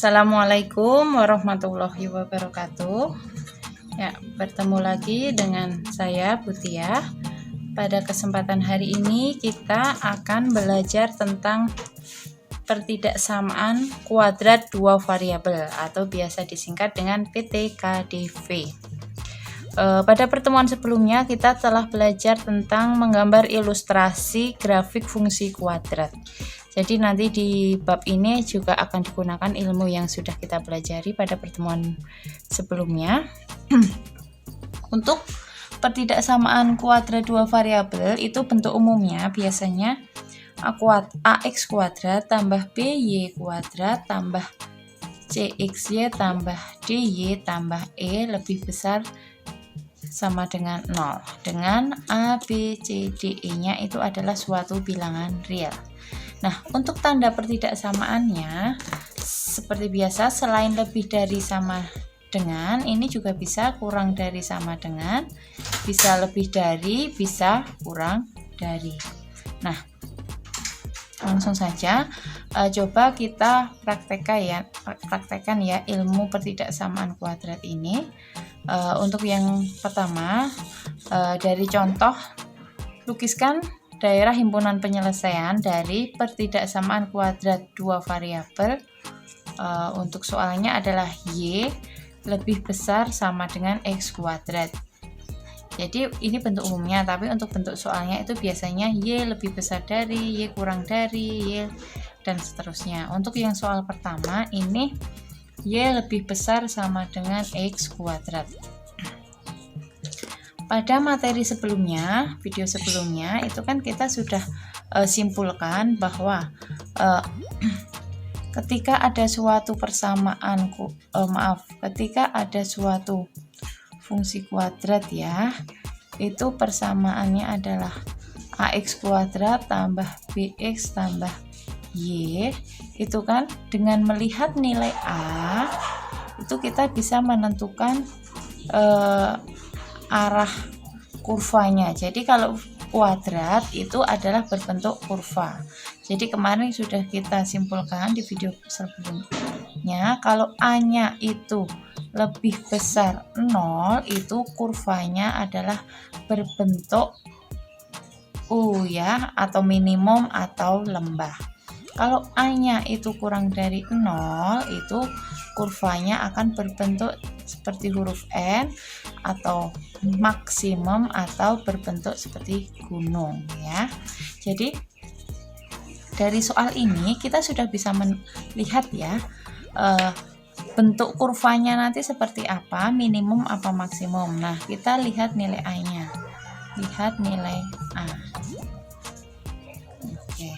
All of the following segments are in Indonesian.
Assalamualaikum warahmatullahi wabarakatuh. Ya, bertemu lagi dengan saya Butia. Pada kesempatan hari ini kita akan belajar tentang pertidaksamaan kuadrat dua variabel atau biasa disingkat dengan PTKDV. Pada pertemuan sebelumnya kita telah belajar tentang menggambar ilustrasi grafik fungsi kuadrat. Jadi nanti di bab ini juga akan digunakan ilmu yang sudah kita pelajari pada pertemuan sebelumnya. Untuk pertidaksamaan kuadrat dua variabel itu bentuk umumnya biasanya AX kuadrat tambah BY kuadrat tambah CXY tambah DY tambah E lebih besar sama dengan 0, dengan A, B, C, D, E nya itu adalah suatu bilangan real. Nah, untuk tanda pertidaksamaannya seperti biasa, selain lebih dari sama dengan, ini juga bisa kurang dari sama dengan, bisa lebih dari, bisa kurang dari. Nah, langsung saja coba kita praktekkan ya ilmu pertidaksamaan kuadrat ini. Untuk yang pertama, dari contoh, lukiskan daerah himpunan penyelesaian dari pertidaksamaan kuadrat dua variabel. Untuk soalnya adalah Y lebih besar sama dengan X kuadrat. Jadi ini bentuk umumnya, tapi untuk bentuk soalnya itu biasanya Y lebih besar dari, Y kurang dari, Y dan seterusnya. Untuk yang soal pertama ini Y lebih besar sama dengan X kuadrat. Pada materi sebelumnya, video sebelumnya itu kan kita sudah simpulkan bahwa ketika ada suatu persamaan ketika ada suatu fungsi kuadrat ya, itu persamaannya adalah AX kuadrat tambah BX tambah Y. Itu kan dengan melihat nilai A itu kita bisa menentukan arah kurvanya. Jadi kalau kuadrat itu adalah berbentuk kurva. Jadi kemarin sudah kita simpulkan di video sebelumnya, kalau A-nya itu lebih besar 0, itu kurvanya adalah berbentuk U ya, atau minimum atau lembah. Kalau A-nya itu kurang dari 0, itu kurvanya akan berbentuk seperti huruf N atau maksimum atau berbentuk seperti gunung ya. Jadi dari soal ini kita sudah bisa melihat ya bentuk kurvanya nanti seperti apa, minimum apa maksimum. Nah, kita lihat nilai A-nya. Lihat nilai A. Oke.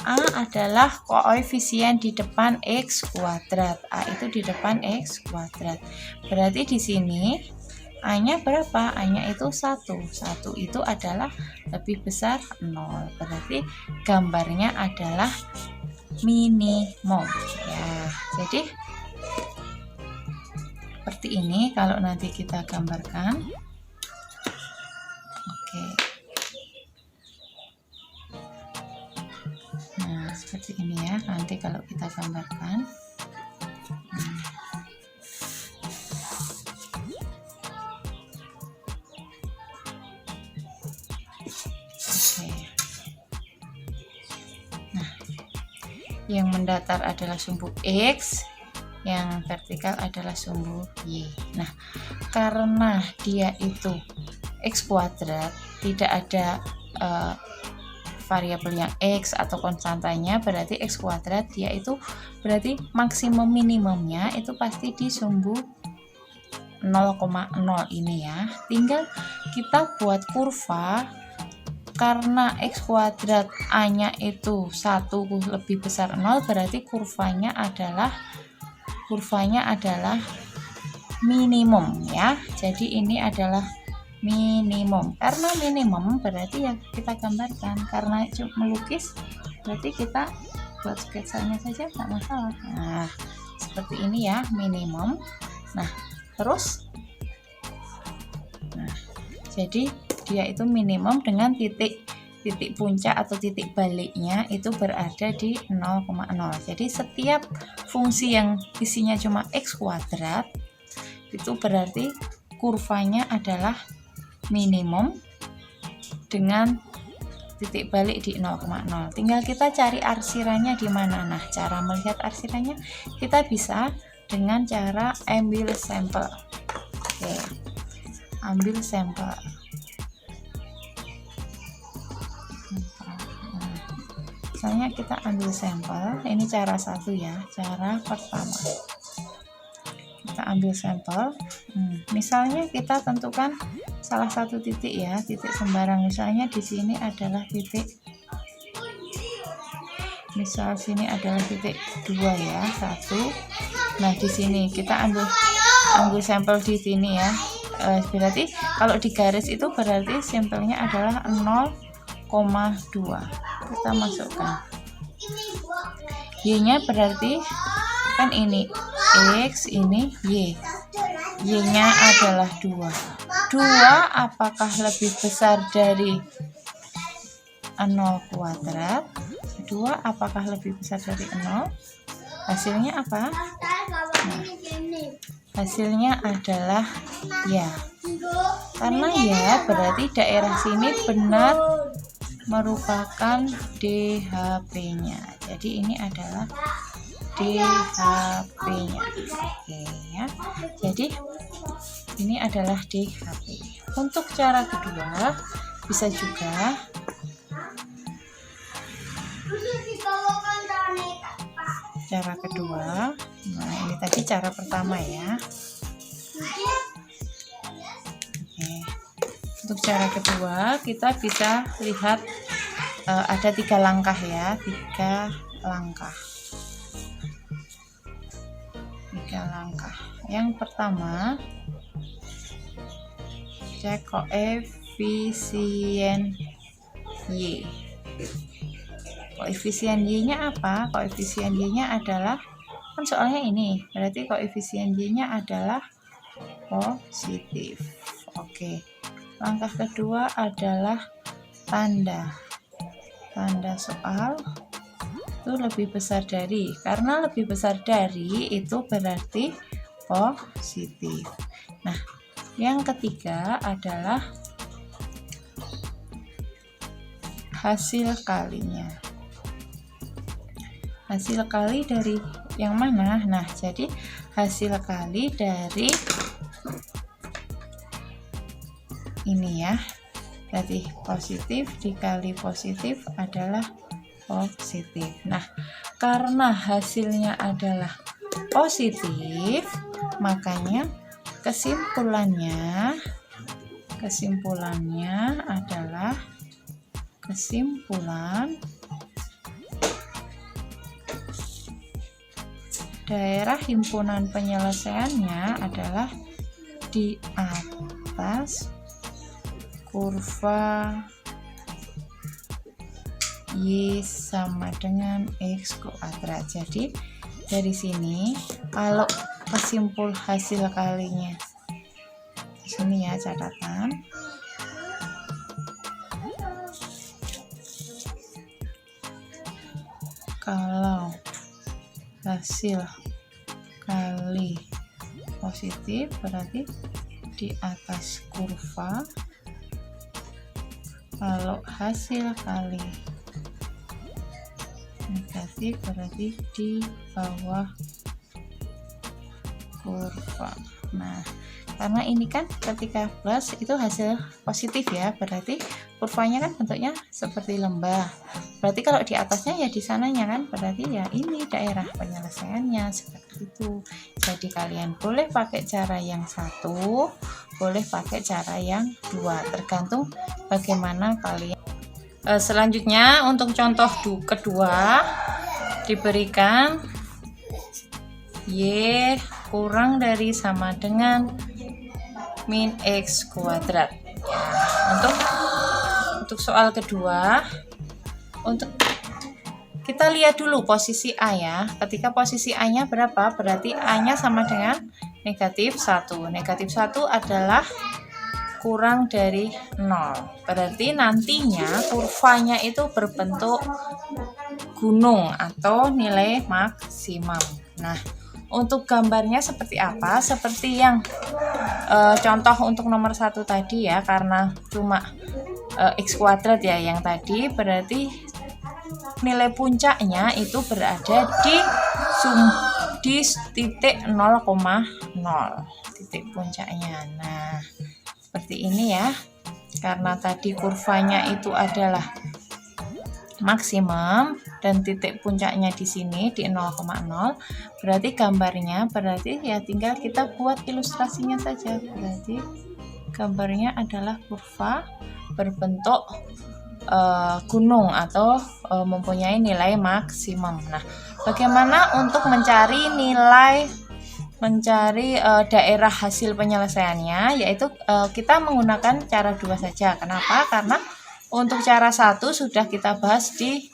A adalah koefisien di depan X kuadrat. A itu di depan X kuadrat. Berarti di sini A-nya berapa? A-nya itu 1. 1 itu adalah lebih besar 0. Berarti gambarnya adalah minimum ya. Jadi seperti ini kalau nanti kita gambarkan. Oke. Nah, seperti ini ya nanti kalau kita gambarkan. Yang mendatar adalah sumbu X, yang vertikal adalah sumbu Y. Nah, karena dia itu X kuadrat, tidak ada variabel yang X atau konstantanya, berarti X kuadrat dia itu berarti maksimum minimumnya itu pasti di sumbu 0,0 ini ya. Tinggal kita buat kurva. Karena X kuadrat A-nya itu 1 lebih besar 0, berarti kurvanya adalah minimum ya. Jadi ini adalah minimum. Karena minimum berarti ya kita gambarkan. Karena melukis berarti kita buat sketsanya saja tidak masalah. Nah, seperti ini ya minimum. Nah, terus jadi dia itu minimum dengan titik puncak atau titik baliknya itu berada di 0,0. Jadi setiap fungsi yang isinya cuma x kuadrat, itu berarti kurvanya adalah minimum dengan titik balik di 0,0. Tinggal kita cari arsirannya di mana. Nah, cara melihat arsirannya kita bisa dengan cara ambil sampel. Oke, ambil sampel. Misalnya kita ambil sampel, ini cara satu ya, cara pertama. Kita ambil sampel. Misalnya kita tentukan salah satu titik ya, titik sembarang. Misalnya di sini adalah titik, misal sini adalah titik 2 ya, 1. Nah, di sini kita ambil sampel di sini ya. Berarti kalau di garis itu berarti sampelnya adalah 0,2. Kita masukkan. Y-nya berarti kan ini X, ini Y. Y-nya adalah 2. 2 apakah lebih besar dari 0 kuadrat? 2 apakah lebih besar dari 0? Hasilnya apa? Nah, hasilnya adalah ya. Karena ya berarti daerah sini benar merupakan DHP-nya. Jadi ini adalah DHP-nya. Oke ya. Jadi ini adalah DHP. Untuk cara kedua bisa juga cara kedua. Nah, ini tadi cara pertama ya. Oke. Untuk cara kedua kita bisa lihat ada 3 langkah ya, 3 langkah. 3 langkah. Yang pertama, cek koefisien Y. Koefisien Y-nya apa? Koefisien Y-nya adalah, kan soalnya ini, berarti koefisien Y-nya adalah positif. Oke. Langkah kedua adalah tanda soal itu lebih besar dari, karena lebih besar dari itu berarti positif. Nah, yang ketiga adalah hasil kalinya. Hasil kali dari yang mana? Nah, jadi hasil kali dari ini ya. Berarti positif dikali positif adalah positif. Nah, karena hasilnya adalah positif, makanya kesimpulannya adalah kesimpulan daerah himpunan penyelesaiannya adalah di atas kurva Y sama dengan X kuadrat. Jadi dari sini kalau kesimpul hasil kalinya di sini ya, catatan kalau hasil kali positif berarti di atas kurva, kalau hasil kali negatif berarti di bawah kurva. Nah, karena ini kan ketika plus itu hasil positif ya, berarti kurvanya kan bentuknya seperti lembah. Berarti kalau di atasnya ya di sananya kan, berarti ya ini daerah penyelesaiannya seperti itu. Jadi kalian boleh pakai cara yang satu, boleh pakai cara yang dua, tergantung bagaimana kalian. Selanjutnya untuk contoh kedua diberikan Y kurang dari sama dengan min X kuadrat. Untuk soal kedua, untuk kita lihat dulu posisi A ya. Ketika posisi A-nya berapa? Berarti A-nya sama dengan negatif 1. Negatif 1 adalah kurang dari 0. Berarti nantinya kurvanya itu berbentuk gunung atau nilai maksimum. Nah, untuk gambarnya seperti apa? Seperti yang contoh untuk nomor 1 tadi ya, karena cuma X kuadrat ya yang tadi, berarti nilai puncaknya itu berada di titik 0,0 titik puncaknya. Nah, seperti ini ya. Karena tadi kurvanya itu adalah maksimum dan titik puncaknya di sini di 0,0, berarti gambarnya ya tinggal kita buat ilustrasinya saja. Berarti gambarnya adalah kurva berbentuk gunung atau mempunyai nilai maksimum. Nah, bagaimana untuk mencari daerah hasil penyelesaiannya, yaitu kita menggunakan cara 2 saja. Kenapa? Karena untuk cara 1 sudah kita bahas di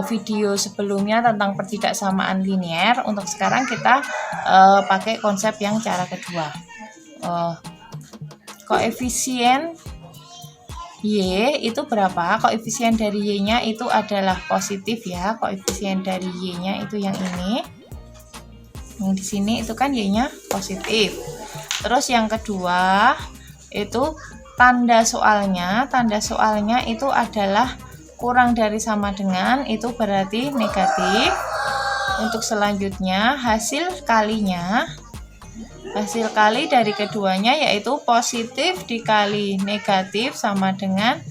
video sebelumnya tentang pertidaksamaan linier. Untuk sekarang kita pakai konsep yang cara kedua. Koefisien Y itu berapa? Koefisien dari Y-nya itu adalah positif ya. Koefisien dari Y-nya itu yang ini. Yang di sini itu kan Y-nya positif. Terus yang kedua itu tanda soalnya itu adalah kurang dari sama dengan, itu berarti negatif. Untuk selanjutnya hasil kali dari keduanya yaitu positif dikali negatif sama dengan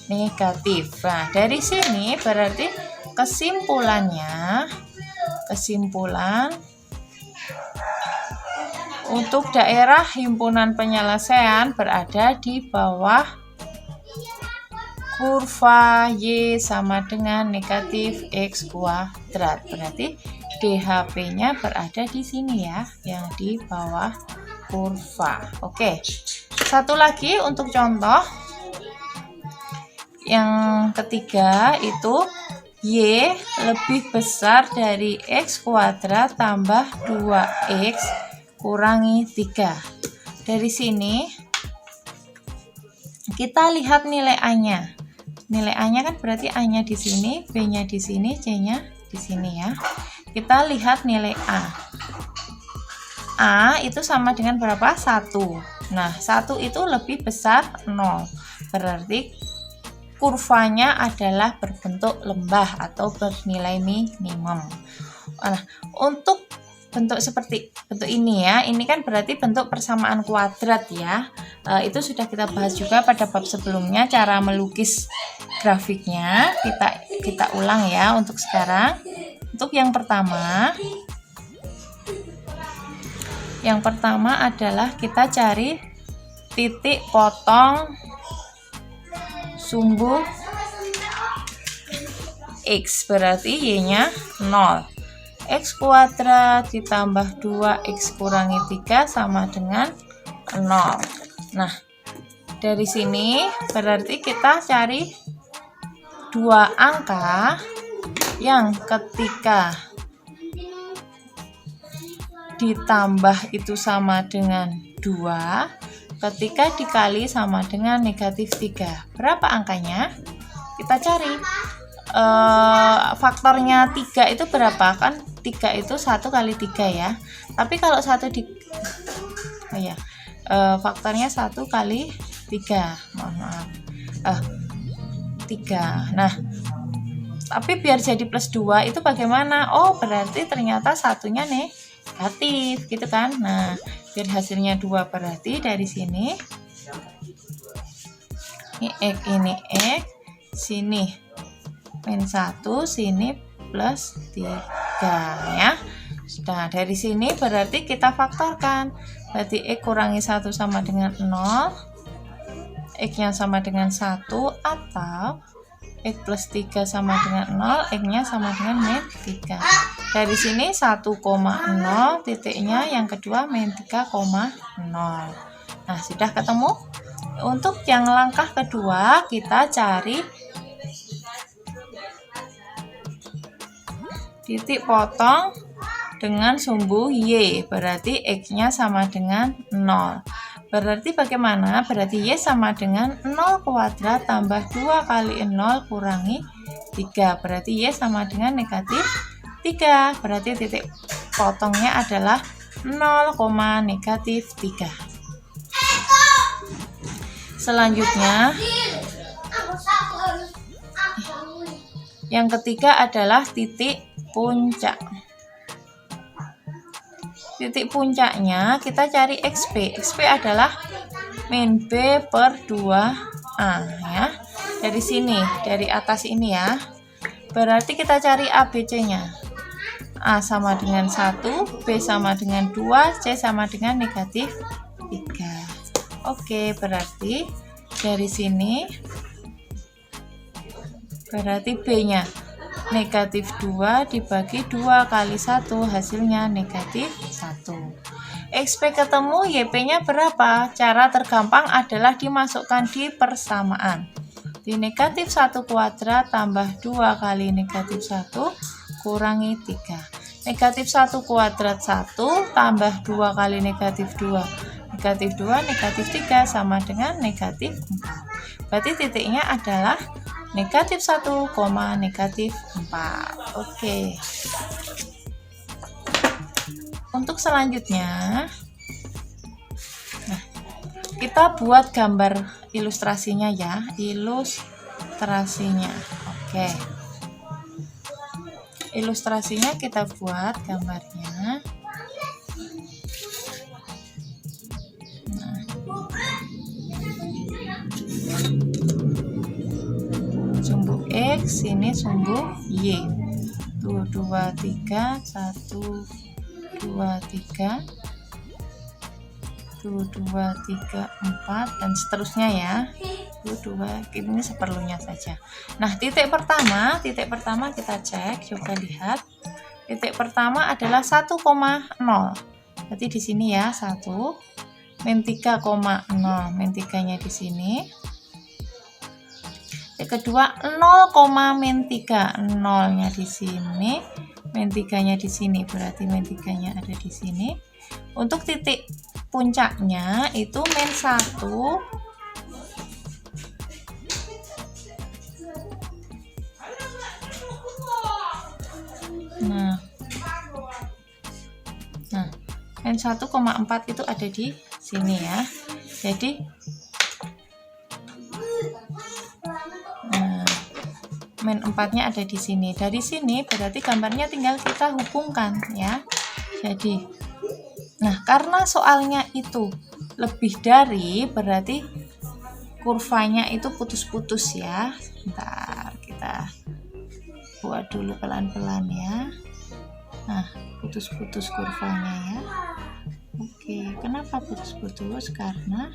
negatif. Nah, dari sini berarti kesimpulan untuk daerah himpunan penyelesaian berada di bawah kurva Y sama dengan negatif X kuadrat. Berarti DHP-nya berada di sini ya, yang di bawah kurva. Oke, satu lagi untuk contoh yang ketiga itu Y lebih besar dari X kuadrat tambah 2X kurangi 3. Dari sini kita lihat nilai A-nya. Nilai A-nya kan berarti A-nya di sini, B-nya di sini, C-nya di sini ya. Kita lihat nilai A. A itu sama dengan berapa? 1. Nah, 1 itu lebih besar 0. Berarti kurvanya adalah berbentuk lembah atau bernilai minimum. Nah, untuk bentuk seperti bentuk ini ya, ini kan berarti bentuk persamaan kuadrat ya. Itu sudah kita bahas juga pada bab sebelumnya, cara melukis grafiknya. Kita ulang ya untuk sekarang. Untuk yang pertama adalah kita cari titik potong sumbu X, berarti Y-nya 0. X kuadrat ditambah 2X kurangi 3 sama dengan 0. Nah, dari sini berarti kita cari dua angka yang ketika ditambah itu sama dengan 2, ketika dikali sama dengan negatif 3. Berapa angkanya? Kita cari. Faktornya 3 itu berapa? Kan 3 itu 1 kali 3 ya. Tapi kalau faktornya 1 kali 3. Maaf. 3. Nah, tapi biar jadi plus 2 itu bagaimana? Oh, berarti ternyata satunya negatif gitu kan. Nah, biar hasilnya 2 berarti dari sini ini X, sini min 1, sini plus 3 ya. Nah, dari sini berarti kita faktorkan. Berarti X kurangi 1 sama dengan 0, X-nya sama dengan 1, atau X plus 3 sama dengan 0, X-nya sama dengan min 3. Dari sini 1,0 titiknya, yang kedua min 3,0. Nah, sudah ketemu. Untuk yang langkah kedua, kita cari titik potong dengan sumbu Y, berarti X-nya sama dengan 0. Berarti bagaimana? Berarti Y sama dengan 0 kuadrat tambah 2 kali 0 kurangi 3. Berarti Y sama dengan negatif 3. Berarti titik potongnya adalah 0, negatif 3. Selanjutnya yang ketiga adalah titik puncak. Titik puncaknya kita cari XP. XP adalah min B per 2A ya. Dari sini, dari atas ini ya. Berarti kita cari ABC-nya. A sama dengan 1, B sama dengan 2, C sama dengan negatif 3. Oke, berarti dari sini berarti B-nya negatif 2 dibagi 2 kali 1, hasilnya negatif 1. XP ketemu, YP-nya berapa? Cara tergampang adalah dimasukkan di persamaan. Di negatif 1 kuadrat tambah 2 kali negatif 1 kurangi 3. Negatif 1 kuadrat 1 tambah 2 kali negatif 2. Negatif 2, negatif 3 sama dengan negatif 4. Berarti titiknya adalah negatif 1, negatif 4. Oke. Untuk selanjutnya, nah, kita buat gambar ilustrasinya ya, ilustrasinya. Oke. Ilustrasinya kita buat gambarnya. Nah. Sumbu X, ini sumbu Y. 2, 3, 1, 2, 3, 2, 3, 4 dan seterusnya ya. 2, ini seperlunya saja. Nah, titik pertama kita cek, coba lihat. Titik pertama adalah 1,0. Berarti di sini ya, 1 min 3,0, min 3-nya di sini. Yang kedua 0, min 3, 0-nya di sini, min 3-nya di sini, berarti min 3-nya ada di sini. Untuk titik puncaknya itu min 1 min 1,4 itu ada di sini ya. Jadi min 4-nya ada di sini. Dari sini berarti gambarnya tinggal kita hubungkan ya. Jadi, nah karena soalnya itu lebih dari, berarti kurvanya itu putus-putus ya. Bentar, kita buat dulu pelan-pelan ya. Nah, putus-putus kurvanya ya. Oke, kenapa putus-putus? Karena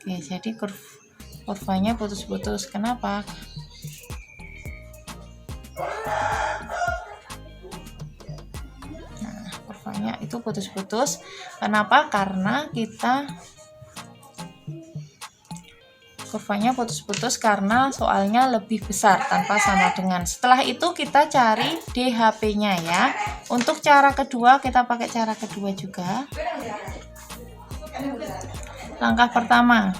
oke, jadi kurvanya putus-putus. Kenapa? Nah, kurvanya itu putus-putus. Kenapa? Karena kurvanya putus-putus karena soalnya lebih besar tanpa sama dengan. Setelah itu kita cari DHP-nya ya. Untuk cara kedua kita pakai cara kedua juga. Langkah pertama,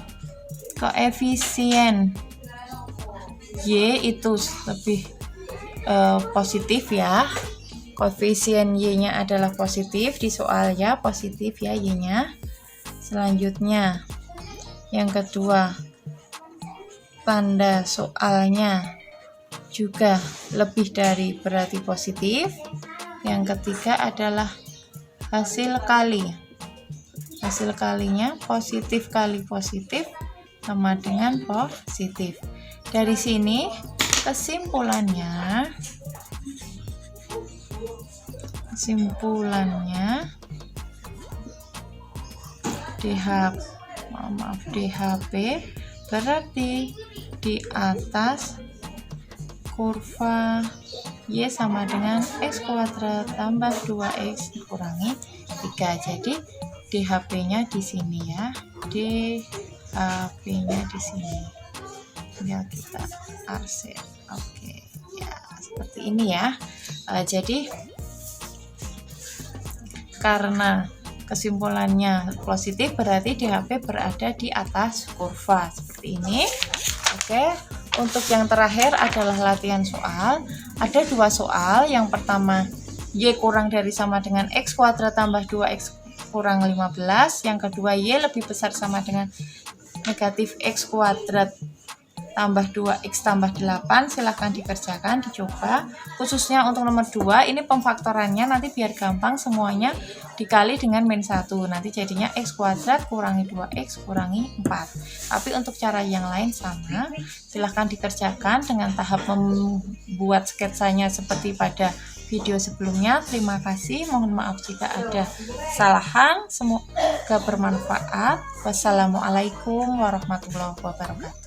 koefisien Y itu lebih positif ya. Koefisien Y-nya adalah positif di soal ya, positif ya Y-nya. Selanjutnya, yang kedua, tanda soalnya juga lebih dari, berarti positif. Yang ketiga adalah hasil kali. Hasil kalinya positif kali positif sama dengan positif. Dari sini kesimpulannya DHP berarti di atas kurva Y sama dengan X kuadrat tambah 2X dikurangi 3. Jadi DHP-nya di sini ya. DHP-nya di sini. Tinggal kita arsir. Oke. Ya, seperti ini ya. Jadi karena kesimpulannya positif berarti DHP berada di atas kurva seperti ini. Oke, untuk yang terakhir adalah latihan soal. Ada 2 soal. Yang pertama, Y kurang dari sama dengan X kuadrat tambah 2X kurang 15. Yang kedua, Y lebih besar sama dengan negatif X kuadrat tambah 2X tambah 8. Silahkan dikerjakan, dicoba. Khususnya untuk nomor 2, ini pemfaktorannya nanti biar gampang semuanya dikali dengan min 1. Nanti jadinya X kuadrat kurangi 2X kurangi 4. Tapi untuk cara yang lain sama. Silahkan dikerjakan dengan tahap membuat sketsanya seperti pada video sebelumnya. Terima kasih, mohon maaf jika ada kesalahan. Semoga bermanfaat. Wassalamualaikum warahmatullahi wabarakatuh.